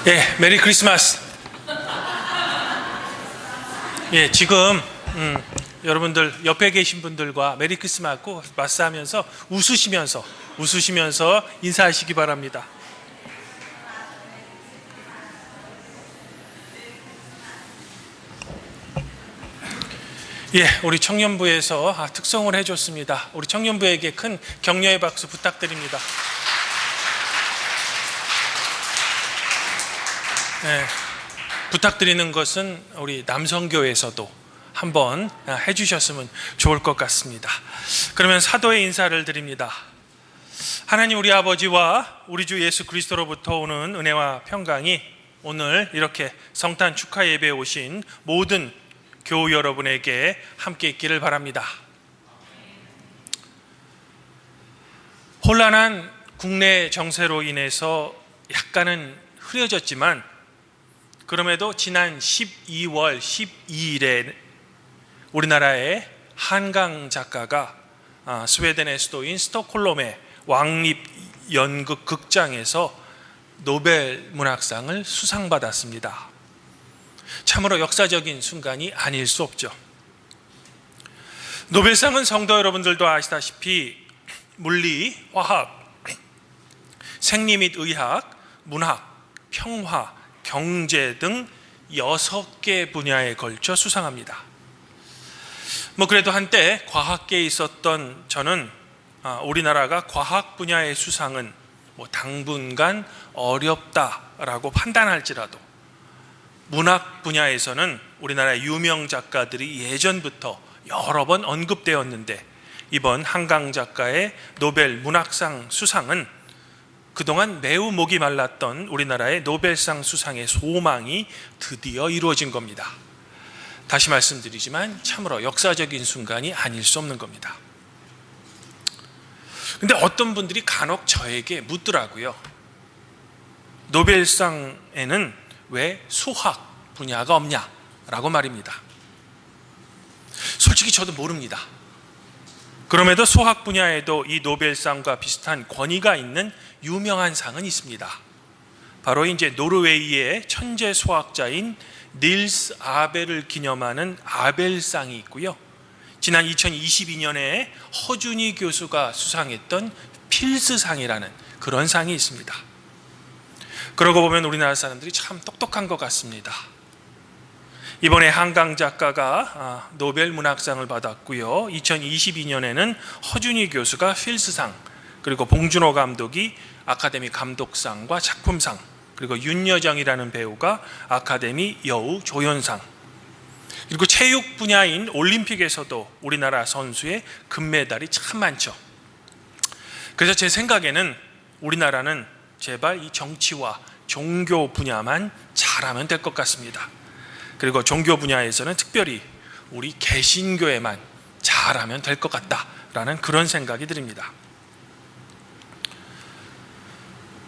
예, 메리 크리스마스. 예, 지금 여러분들 옆에 계신 분들과 메리 크리스마스 하면서 웃으시면서 인사하시기 바랍니다. 예, 우리 청년부에서 특송을 해줬습니다. 우리 청년부에게 큰 격려의 박수 부탁드립니다. 예, 부탁드리는 것은 우리 남성교에서도 한번 해주셨으면 좋을 것 같습니다. 그러면 사도의 인사를 드립니다. 하나님 우리 아버지와 우리 주 예수 그리스도로부터 오는 은혜와 평강이 오늘 이렇게 성탄 축하 예배에 오신 모든 교우 여러분에게 함께 있기를 바랍니다. 혼란한 국내 정세로 인해서 약간은 흐려졌지만 그럼에도 지난 12월 12일에 우리나라의 한강 작가가 스웨덴의 수도인 스톡홀름의 왕립연극 극장에서 노벨 문학상을 수상받았습니다. 참으로 역사적인 순간이 아닐 수 없죠. 노벨상은 성도 여러분들도 아시다시피 물리, 화학, 생리 및 의학, 문학, 평화, 경제 등 6개 분야에 걸쳐 수상합니다. 그래도 한때 과학계에 있었던 저는 우리나라가 과학 분야의 수상은 당분간 어렵다라고 판단할지라도 문학 분야에서는 우리나라의 유명 작가들이 예전부터 여러 번 언급되었는데 이번 한강 작가의 노벨 문학상 수상은 그동안 매우 목이 말랐던 우리나라의 노벨상 수상의 소망이 드디어 이루어진 겁니다. 다시 말씀드리지만 참으로 역사적인 순간이 아닐 수 없는 겁니다. 근데 어떤 분들이 간혹 저에게 묻더라고요. 노벨상에는 왜 수학 분야가 없냐라고 말입니다. 솔직히 저도 모릅니다. 그럼에도 수학 분야에도 이 노벨상과 비슷한 권위가 있는 유명한 상은 있습니다. 바로 이제 노르웨이의 천재 수학자인 닐스 아벨을 기념하는 아벨상이 있고요. 지난 2022년에 허준희 교수가 수상했던 필스상이라는 그런 상이 있습니다. 그러고 보면 우리나라 사람들이 참 똑똑한 것 같습니다. 이번에 한강 작가가 노벨 문학상을 받았고요. 2022년에는 허준희 교수가 필스상, 그리고 봉준호 감독이 아카데미 감독상과 작품상, 그리고 윤여정이라는 배우가 아카데미 여우 조연상, 그리고 체육 분야인 올림픽에서도 우리나라 선수의 금메달이 참 많죠. 그래서 제 생각에는 우리나라는 제발 이 정치와 종교 분야만 잘하면 될 것 같습니다. 그리고 종교 분야에서는 특별히 우리 개신교에만 잘하면 될 것 같다라는 그런 생각이 듭니다.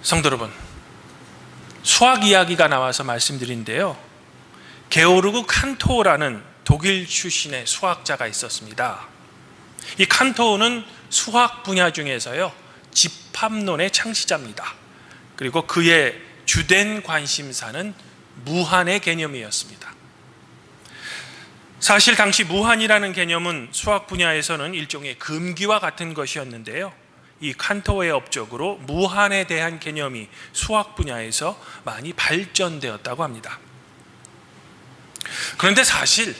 성도 여러분, 수학 이야기가 나와서 말씀드린데요. 게오르그 칸토어라는 독일 출신의 수학자가 있었습니다. 이 칸토어는 수학 분야 중에서요 집합론의 창시자입니다. 그리고 그의 주된 관심사는 무한의 개념이었습니다. 사실 당시 무한이라는 개념은 수학 분야에서는 일종의 금기와 같은 것이었는데요. 이 칸토어의 업적으로 무한에 대한 개념이 수학 분야에서 많이 발전되었다고 합니다. 그런데 사실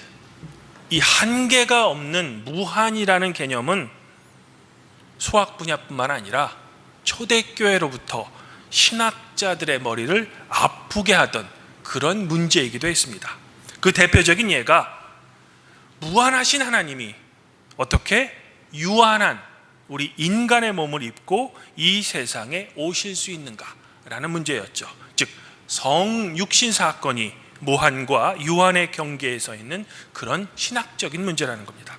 이 한계가 없는 무한이라는 개념은 수학 분야뿐만 아니라 초대교회로부터 신학자들의 머리를 아프게 하던 그런 문제이기도 했습니다. 그 대표적인 예가 무한하신 하나님이 어떻게 유한한 우리 인간의 몸을 입고 이 세상에 오실 수 있는가라는 문제였죠. 즉 성육신 사건이 무한과 유한의 경계에 서 있는 그런 신학적인 문제라는 겁니다.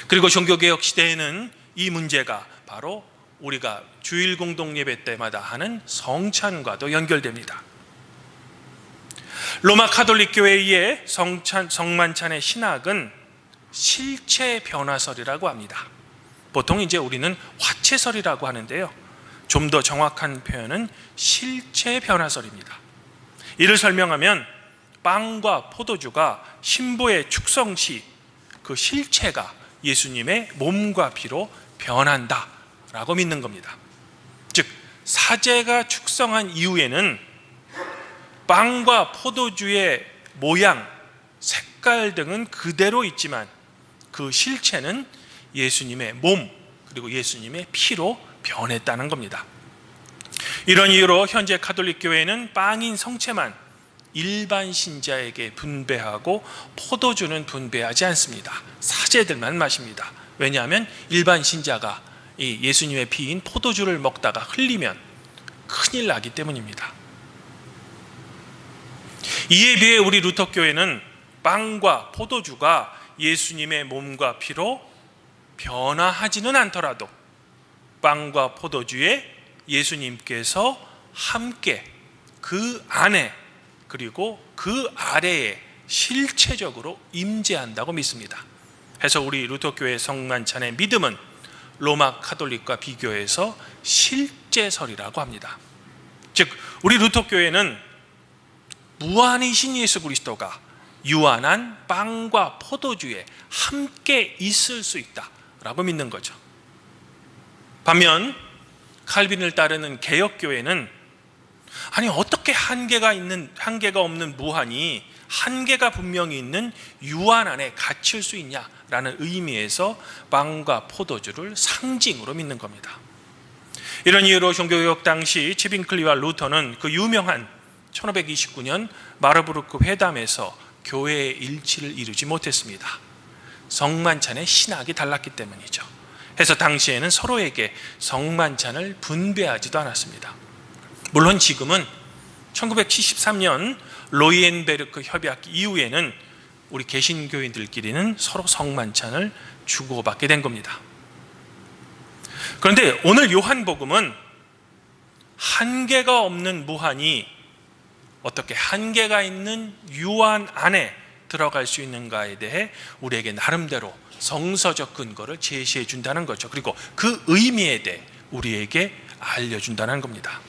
그리고 종교개혁 시대에는 이 문제가 바로 우리가 주일 공동 예배 때마다 하는 성찬과도 연결됩니다. 로마 카톨릭 교회의 성만찬의 신학은 실체 변화설이라고 합니다. 보통 이제 우리는 화채설이라고 하는데요. 좀 더 정확한 표현은 실체 변화설입니다. 이를 설명하면 빵과 포도주가 신부의 축성 시 그 실체가 예수님의 몸과 피로 변한다라고 믿는 겁니다. 즉 사제가 축성한 이후에는 빵과 포도주의 모양, 색깔 등은 그대로 있지만 그 실체는 예수님의 몸 그리고 예수님의 피로 변했다는 겁니다. 이런 이유로 현재 가톨릭 교회는 빵인 성체만 일반 신자에게 분배하고 포도주는 분배하지 않습니다. 사제들만 마십니다. 왜냐하면 일반 신자가 이 예수님의 피인 포도주를 먹다가 흘리면 큰일 나기 때문입니다. 이에 비해 우리 루터교회는 빵과 포도주가 예수님의 몸과 피로 변화하지는 않더라도 빵과 포도주에 예수님께서 함께 그 안에 그리고 그 아래에 실체적으로 임재한다고 믿습니다. 해서 우리 루터교회 성만찬의 믿음은 로마 카톨릭과 비교해서 실제설이라고 합니다. 즉 우리 루터교회는 무한이신 예수 그리스도가 유한한 빵과 포도주에 함께 있을 수 있다라고 믿는 거죠. 반면 칼빈을 따르는 개혁교회는 아니 어떻게 한계가 없는 무한이 한계가 분명히 있는 유한 안에 갇힐 수 있냐라는 의미에서 빵과 포도주를 상징으로 믿는 겁니다. 이런 이유로 종교개혁 당시 치빙클리와 루터는 그 유명한 1529년 마르부르크 회담에서 교회의 일치를 이루지 못했습니다. 성만찬의 신학이 달랐기 때문이죠. 해서 당시에는 서로에게 성만찬을 분배하지도 않았습니다. 물론 지금은 1973년 로이엔베르크 협약 이후에는 우리 개신교인들끼리는 서로 성만찬을 주고받게 된 겁니다. 그런데 오늘 요한복음은 한계가 없는 무한이 어떻게 한계가 있는 유한 안에 들어갈 수 있는가에 대해 우리에게 나름대로 성서적 근거를 제시해 준다는 거죠. 그리고 그 의미에 대해 우리에게 알려준다는 겁니다.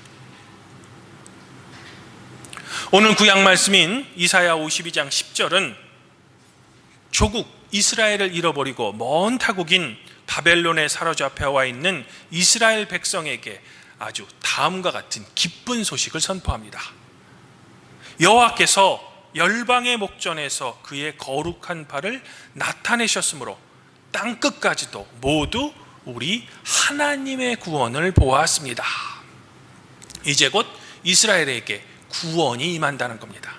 오늘 구약 말씀인 이사야 52장 10절은 조국 이스라엘을 잃어버리고 먼 타국인 바벨론에 사로잡혀 와 있는 이스라엘 백성에게 아주 다음과 같은 기쁜 소식을 선포합니다. 여호와께서 열방의 목전에서 그의 거룩한 발을 나타내셨으므로 땅끝까지도 모두 우리 하나님의 구원을 보았습니다. 이제 곧 이스라엘에게 구원이 임한다는 겁니다.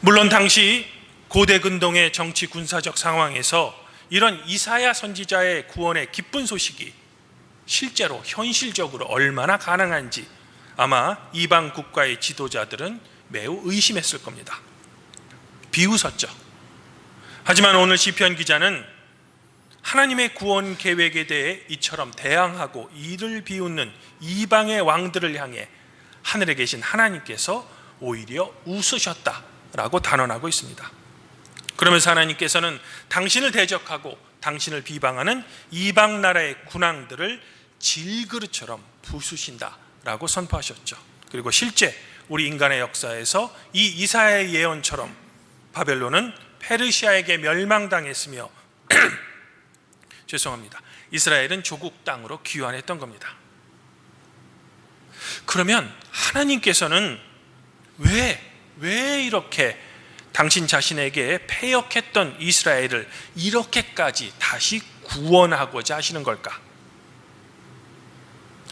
물론 당시 고대 근동의 정치 군사적 상황에서 이런 이사야 선지자의 구원의 기쁜 소식이 실제로 현실적으로 얼마나 가능한지 아마 이방 국가의 지도자들은 매우 의심했을 겁니다. 비웃었죠. 하지만 오늘 시편 기자는 하나님의 구원 계획에 대해 이처럼 대항하고 이를 비웃는 이방의 왕들을 향해 하늘에 계신 하나님께서 오히려 웃으셨다라고 단언하고 있습니다. 그러면서 하나님께서는 당신을 대적하고 당신을 비방하는 이방 나라의 군왕들을 질그릇처럼 부수신다라고 선포하셨죠. 그리고 실제 우리 인간의 역사에서 이 이사야의 예언처럼 바벨론은 페르시아에게 멸망당했으며 죄송합니다. 이스라엘은 조국 땅으로 귀환했던 겁니다. 그러면 하나님께서는 왜 이렇게 당신 자신에게 패역했던 이스라엘을 이렇게까지 다시 구원하고자 하시는 걸까?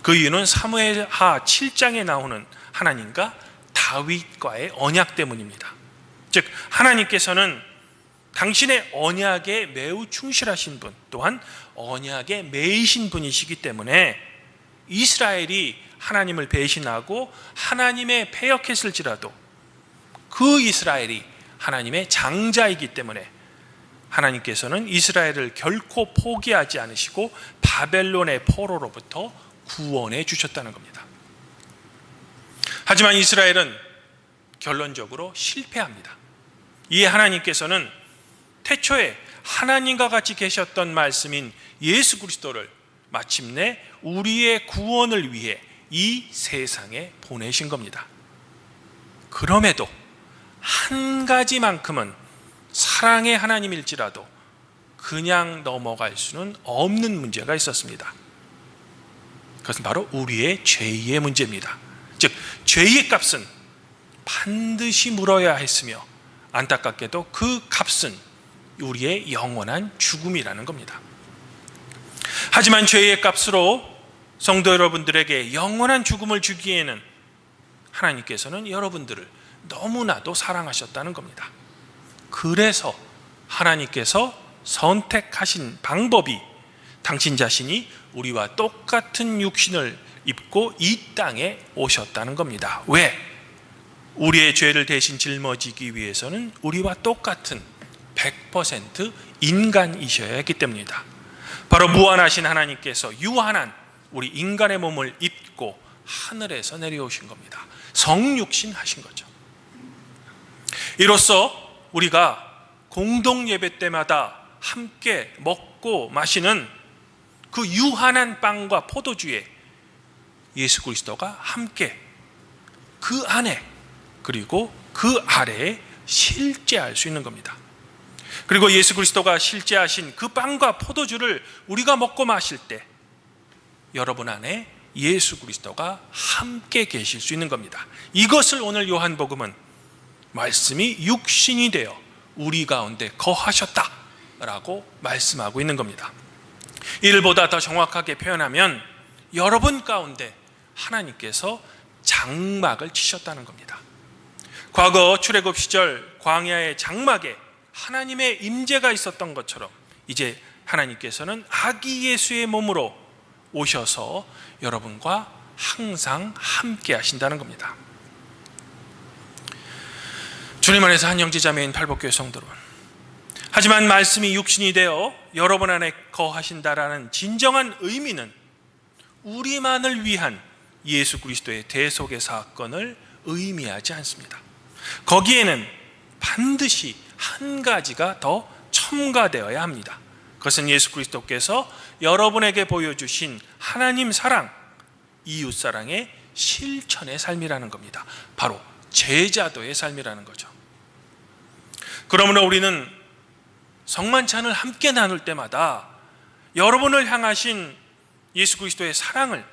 그 이유는 사무엘하 7장에 나오는 하나님과 다윗과의 언약 때문입니다. 즉 하나님께서는 당신의 언약에 매우 충실하신 분, 또한 언약에 매이신 분이시기 때문에 이스라엘이 하나님을 배신하고 하나님의 패역했을지라도 그 이스라엘이 하나님의 장자이기 때문에 하나님께서는 이스라엘을 결코 포기하지 않으시고 바벨론의 포로로부터 구원해 주셨다는 겁니다. 하지만 이스라엘은 결론적으로 실패합니다. 이에 하나님께서는 태초에 하나님과 같이 계셨던 말씀인 예수 그리스도를 마침내 우리의 구원을 위해 이 세상에 보내신 겁니다. 그럼에도 한 가지만큼은 사랑의 하나님일지라도 그냥 넘어갈 수는 없는 문제가 있었습니다. 그것은 바로 우리의 죄의 문제입니다. 즉 죄의 값은 반드시 물어야 했으며 안타깝게도 그 값은 우리의 영원한 죽음이라는 겁니다. 하지만 죄의 값으로 성도 여러분들에게 영원한 죽음을 주기에는 하나님께서는 여러분들을 너무나도 사랑하셨다는 겁니다. 그래서 하나님께서 선택하신 방법이 당신 자신이 우리와 똑같은 육신을 입고 이 땅에 오셨다는 겁니다. 왜? 우리의 죄를 대신 짊어지기 위해서는 우리와 똑같은 100% 인간이셔야 했기 때문입니다. 바로 무한하신 하나님께서 유한한 우리 인간의 몸을 입고 하늘에서 내려오신 겁니다. 성육신 하신 거죠. 이로써 우리가 공동 예배 때마다 함께 먹고 마시는 그 유한한 빵과 포도주에 예수 그리스도가 함께 그 안에 그리고 그 아래에 실제할 수 있는 겁니다. 그리고 예수 그리스도가 실제하신 그 빵과 포도주를 우리가 먹고 마실 때 여러분 안에 예수 그리스도가 함께 계실 수 있는 겁니다. 이것을 오늘 요한복음은 말씀이 육신이 되어 우리 가운데 거하셨다라고 말씀하고 있는 겁니다. 이를 보다 더 정확하게 표현하면 여러분 가운데 하나님께서 장막을 치셨다는 겁니다. 과거 출애굽 시절 광야의 장막에 하나님의 임재가 있었던 것처럼 이제 하나님께서는 아기 예수의 몸으로 오셔서 여러분과 항상 함께 하신다는 겁니다. 주님 안에서 한 형제자매인 팔복교회 성도 여러분, 하지만 말씀이 육신이 되어 여러분 안에 거하신다라는 진정한 의미는 우리만을 위한 예수 그리스도의 대속의 사건을 의미하지 않습니다. 거기에는 반드시 한 가지가 더 첨가되어야 합니다. 그것은 예수 그리스도께서 여러분에게 보여주신 하나님 사랑, 이웃 사랑의 실천의 삶이라는 겁니다. 바로 제자도의 삶이라는 거죠. 그러므로 우리는 성만찬을 함께 나눌 때마다 여러분을 향하신 예수 그리스도의 사랑을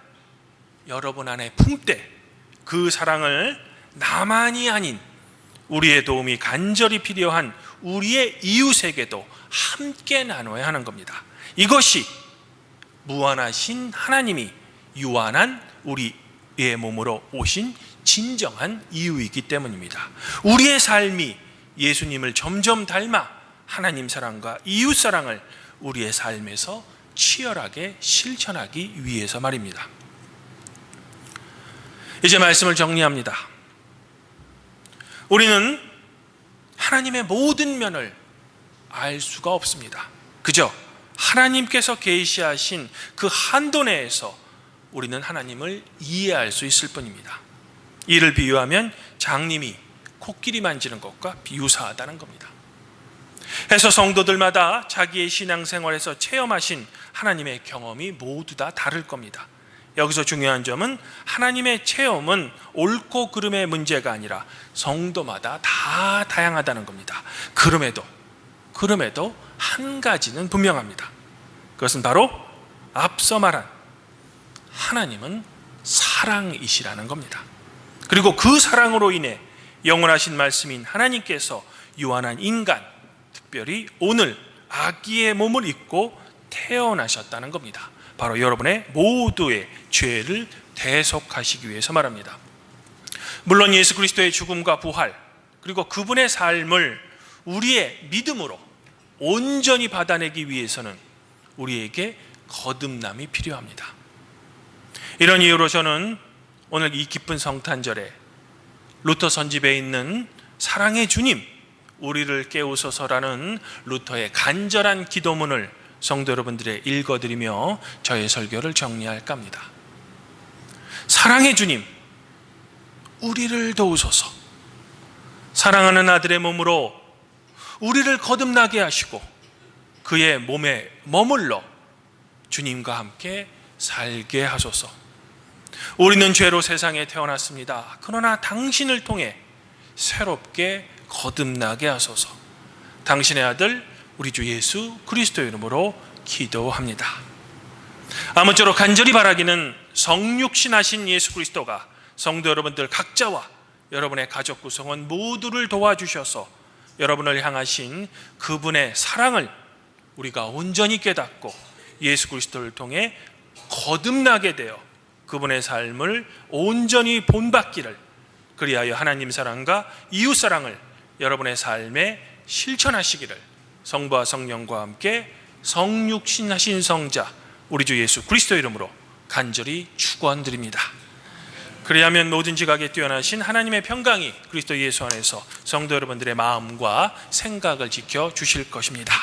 여러분 안에 품되 그 사랑을 나만이 아닌 우리의 도움이 간절히 필요한 우리의 이웃에게도 함께 나눠야 하는 겁니다. 이것이 무한하신 하나님이 유한한 우리의 몸으로 오신 진정한 이유이기 때문입니다. 우리의 삶이 예수님을 점점 닮아 하나님 사랑과 이웃 사랑을 우리의 삶에서 치열하게 실천하기 위해서 말입니다. 이제 말씀을 정리합니다. 우리는 하나님의 모든 면을 알 수가 없습니다. 그저 하나님께서 계시하신 그 한도 내에서 우리는 하나님을 이해할 수 있을 뿐입니다. 이를 비유하면 장님이 코끼리 만지는 것과 비유사하다는 겁니다. 해서 성도들마다 자기의 신앙생활에서 체험하신 하나님의 경험이 모두 다 다를 겁니다. 여기서 중요한 점은 하나님의 체험은 옳고 그름의 문제가 아니라 성도마다 다 다양하다는 겁니다. 그럼에도 한 가지는 분명합니다. 그것은 바로 앞서 말한 하나님은 사랑이시라는 겁니다. 그리고 그 사랑으로 인해 영원하신 말씀인 하나님께서 유한한 인간, 특별히 오늘 아기의 몸을 입고 태어나셨다는 겁니다. 바로 여러분의 모두의 죄를 대속하시기 위해서 말합니다. 물론 예수 그리스도의 죽음과 부활 그리고 그분의 삶을 우리의 믿음으로 온전히 받아내기 위해서는 우리에게 거듭남이 필요합니다. 이런 이유로 저는 오늘 이 기쁜 성탄절에 루터 선집에 있는 사랑의 주님 우리를 깨우소서라는 루터의 간절한 기도문을 성도 여러분들의 읽어드리며 저의 설교를 정리할까 합니다. 사랑의 주님 우리를 도우소서. 사랑하는 아들의 몸으로 우리를 거듭나게 하시고 그의 몸에 머물러 주님과 함께 살게 하소서. 우리는 죄로 세상에 태어났습니다. 그러나 당신을 통해 새롭게 거듭나게 하소서. 당신의 아들 우리 주 예수 그리스도 이름으로 기도합니다. 아무쪼록 간절히 바라기는 성육신하신 예수 그리스도가 성도 여러분들 각자와 여러분의 가족 구성원 모두를 도와주셔서 여러분을 향하신 그분의 사랑을 우리가 온전히 깨닫고 예수 그리스도를 통해 거듭나게 되어 그분의 삶을 온전히 본받기를, 그리하여 하나님 사랑과 이웃 사랑을 여러분의 삶에 실천하시기를 성부와 성령과 함께 성육신하신 성자 우리 주 예수 그리스도 이름으로 간절히 축원드립니다. 그리하면 모든 지각에 뛰어나신 하나님의 평강이 그리스도 예수 안에서 성도 여러분들의 마음과 생각을 지켜 주실 것입니다.